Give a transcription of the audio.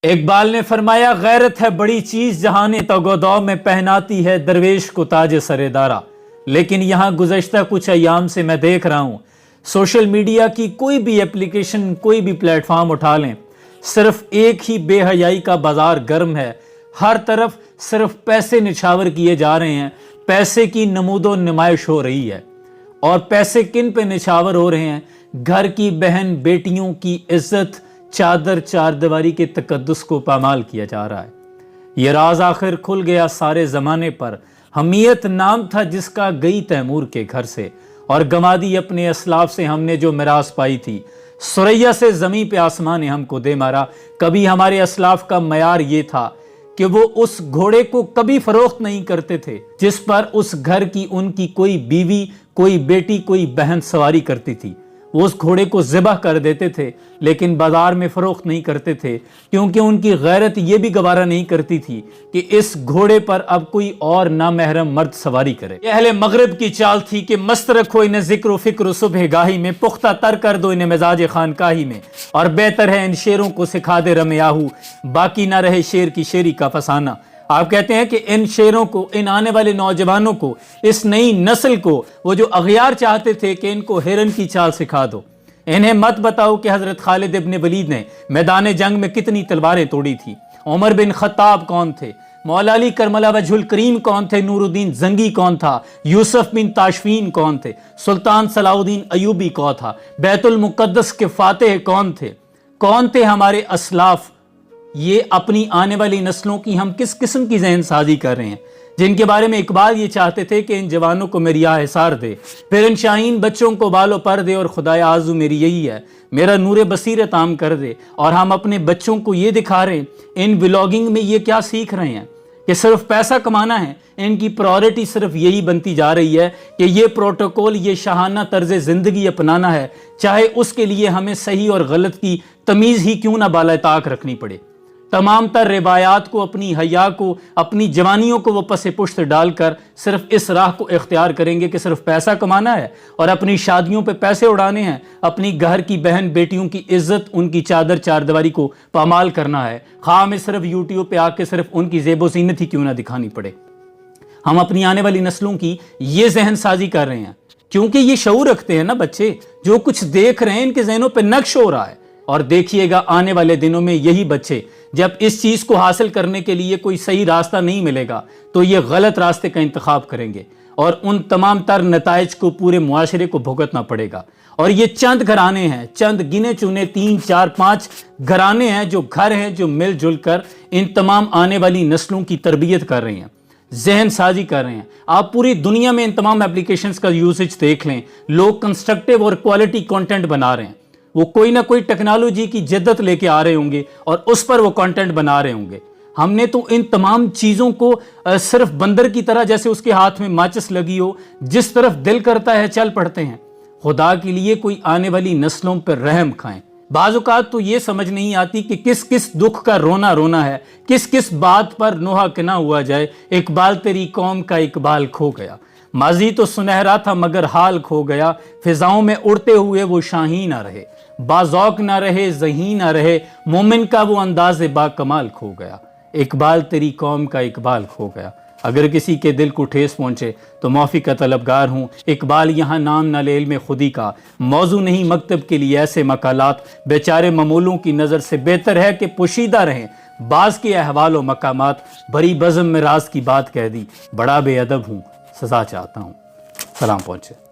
इकबाल ने फरमाया, गैरत है बड़ी चीज जहां तगोदौ में पहनाती है दरवेश को ताज सरेदारा। लेकिन यहाँ गुज़श्ता कुछ अयाम से मैं देख रहा हूँ, सोशल मीडिया की कोई भी एप्लीकेशन, कोई भी प्लेटफॉर्म उठा लें, सिर्फ एक ही बेहयाई का बाजार गर्म है। हर तरफ सिर्फ पैसे निछावर किए जा रहे हैं, पैसे की नमूदो नुमाइश हो रही है। और पैसे किन पे निछावर हो रहे हैं? घर की बहन बेटियों की इज्जत, चादर चारदीवारी के तकद्दुस को पामाल किया जा रहा है। ये राज आखिर खुल गया सारे ज़माने पर। हमीयत नाम था जिसका गई तैमूर के घर से, और गंवा दी अपने असलाफ से हमने जो मिरास पाई थी। सुरैया से ज़मीं पे आसमान ने हमको दे मारा। कभी हमारे असलाफ का मयार ये था कि वो उस घोड़े को कभी फरोख्त नहीं करते थे जिस पर उस घर की उनकी कोई बीवी, कोई बेटी, कोई बहन सवारी करती थी। वो उस घोड़े को ज़िबह कर देते थे, लेकिन बाजार में फरोख्त नहीं करते थे, क्योंकि उनकी गैरत ये भी गवारा नहीं करती थी कि इस घोड़े पर अब कोई और नामहरम मर्द सवारी करे। ये अहले मगरिब की चाल थी कि मस्त रखो इन्हें जिक्र फिक्र सुबह गाही में, पुख्ता तर कर दो इन्हें मिजाज खानकाही में, और बेहतर है इन शेरों को सिखा दे रमयाहू, बाकी ना रहे शेर की शेरी का फसाना। आप कहते हैं कि इन शेरों को, इन आने वाले नौजवानों को, इस नई नस्ल को, वो जो अगयार चाहते थे कि इनको हिरन की चाल सिखा दो, इन्हें मत बताओ कि हजरत खालिद इब्न वलीद ने मैदान जंग में कितनी तलवारें तोड़ी थी, उमर बिन खत्ताब कौन थे, मौला अली करमला वजहुल करीम कौन थे, नूरुद्दीन जंगी कौन था, यूसुफ बिन ताशफीन कौन थे, सुल्तान सलाउद्दीन अयूबी कौन था, बैतुल मुकद्दस के फातेह कौन थे हमारे असलाफ। ये अपनी आने वाली नस्लों की हम किस किस्म की जहन साजी कर रहे हैं, जिनके बारे में इकबाल ये चाहते थे कि इन जवानों को मेरी हिसार दे, फिर इन शाहीन बच्चों को बालो पर दे, और खुदाया आजू मेरी यही है, मेरा नूरे बसीरत आम कर दे। और हम अपने बच्चों को ये दिखा रहे हैं, इन व्लॉगिंग में ये क्या सीख रहे हैं कि सिर्फ पैसा कमाना है। इनकी प्रायोरिटी सिर्फ यही बनती जा रही है कि ये प्रोटोकॉल, ये शाहाना तर्ज ज़िंदगी अपनाना है, चाहे उसके लिए हमें सही और गलत की तमीज़ ही क्यों ना बाला ताक रखनी पड़े। तमाम तर रिवायात को, अपनी हया को, अपनी जवानियों को वो पसे पुश्त डालकर सिर्फ इस राह को इख्तियार करेंगे कि सिर्फ पैसा कमाना है और अपनी शादियों पे पैसे उड़ाने हैं, अपनी घर की बहन बेटियों की इज्जत, उनकी चादर चारदीवारी को पामाल करना है। ख़ां में सिर्फ यूट्यूब पे आके सिर्फ उनकी ज़ेबो ज़ीनत ही क्यों ना दिखानी पड़े। हम अपनी आने वाली नस्लों की ये जहन साजी कर रहे हैं, क्योंकि ये शऊर रखते हैं ना बच्चे, जो कुछ देख रहे हैं इनके जहनों पर नक्श हो रहा है। और देखिएगा आने वाले दिनों में यही बच्चे जब इस चीज़ को हासिल करने के लिए कोई सही रास्ता नहीं मिलेगा तो ये गलत रास्ते का इंतखाब करेंगे, और उन तमाम तर नताइज को पूरे मुआशरे को भुगतना पड़ेगा। और ये चंद घराने हैं, चंद गिने चुने 3, 4, 5 घराने हैं, जो घर हैं, जो मिलजुल कर इन तमाम आने वाली नस्लों की तरबियत कर रहे हैं, जहन साजी कर रहे हैं। आप पूरी दुनिया में इन तमाम एप्लीकेशंस का यूसेज देख लें, लोग कंस्ट्रक्टिव और क्वालिटी कंटेंट बना रहे हैं। वो कोई ना कोई टेक्नोलॉजी की जिद्दत लेके आ रहे होंगे और उस पर वो कंटेंट बना रहे होंगे। हमने तो इन तमाम चीज़ों को सिर्फ बंदर की तरह, जैसे उसके हाथ में माचिस लगी हो, जिस तरफ दिल करता है चल पड़ते हैं। खुदा के लिए कोई आने वाली नस्लों पर रहम खाएं। बाज़ औक़ात तो ये समझ नहीं आती कि किस किस दुख का रोना रोना है, किस किस बात पर नोहा किना हुआ जाए। इकबाल तेरी कौम का इकबाल खो गया, माजी तो सुनहरा था मगर हाल खो गया, फिजाओं में उड़ते हुए वो शाही ना रहे, बाज़ौक ना रहे, ज़ही ना रहे, मोमिन का वो अंदाज़ बाकमाल खो गया। इकबाल तेरी कौम का इकबाल खो गया। अगर किसी के दिल को ठेस पहुँचे तो माफ़ी का तलबगार हूँ। इकबाल यहाँ नाम न ले इल्म खुदी का, मौजू नहीं मकतब के लिए ऐसे मकालात, बेचारे ममूलों की नज़र से बेहतर है कि पोशीदा रहें बाज़ के अहवाल व मकामात। बड़ी बज़म में राज की बात कह दी, बड़ा बेअदब हूँ, सज़ा चाहता हूँ। सलाम पहुँचे।